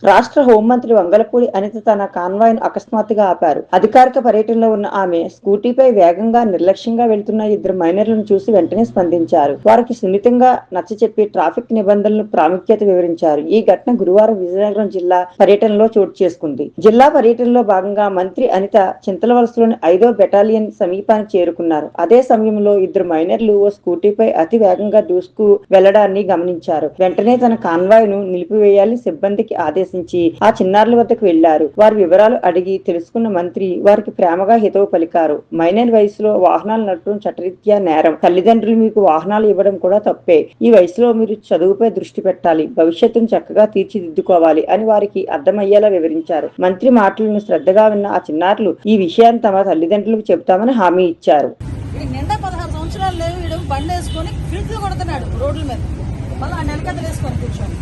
రాష్ట్ర హోంమంత్రి వంగలపూడి అనిత తన కాన్వాయ్ను అకస్మాత్తుగా ఆపారు. అధికారిక పర్యటనలో ఉన్న ఆమె స్కూటీపై వేగంగా నిర్లక్ష్యంగా వెళ్తున్న ఇద్దరు మైనర్లను చూసి వెంటనే స్పందించారు. వారికి సున్నితంగా నచ్చచెప్పి ట్రాఫిక్ నిబంధనలు ప్రాముఖ్యత వివరించారు. ఈ ఘటన గురువారం విజయనగరం జిల్లా పర్యటనలో చోటు చేసుకుంది. జిల్లా పర్యటనలో భాగంగా మంత్రి అనిత చింతలవలసలోని 5వ బెటాలియన్ సమీపానికి చేరుకున్నారు. అదే సమయంలో ఇద్దరు మైనర్లు ఓ స్కూటీపై అతి వేగంగా దూసుకు వెళ్లడాన్ని గమనించారు. వెంటనే తన కాన్వాయ్ను నిలిపివేయాలని సిబ్బందికి ఆదేశించి ఆ చిన్నారుల వద్దకు వెళ్లారు. వారి వివరాలు అడిగి తెలుసుకున్న మంత్రి వారికి ప్రేమగా హితవు పలికారు. మైనర్ వయసులో వాహనాలు నడపడం చట్టరీత్యా నేరం. తల్లిదండ్రులు మీకు వాహనాలు ఇవ్వడం కూడా తప్పే. ఈ వయసులో మీరు చదువుపై దృష్టి పెట్టాలి, భవిష్యత్తును చక్కగా తీర్చిదిద్దుకోవాలి అని వారికి అర్థమయ్యేలా వివరించారు. మంత్రి మాటలను శ్రద్ధగా విన్న ఆ చిన్నారులు ఈ విషయాన్ని తమ తల్లిదండ్రులకు చెబుతామని హామీ ఇచ్చారు. నిండా 16 సంవత్సరాలు లేవు, బండి వేసుకొని ఫిల్ట్లు కొడుతున్నాడు రోడ్ల మీద, మళ్ళీ ఆ నెలకథలు వేసుకొని కూర్చొని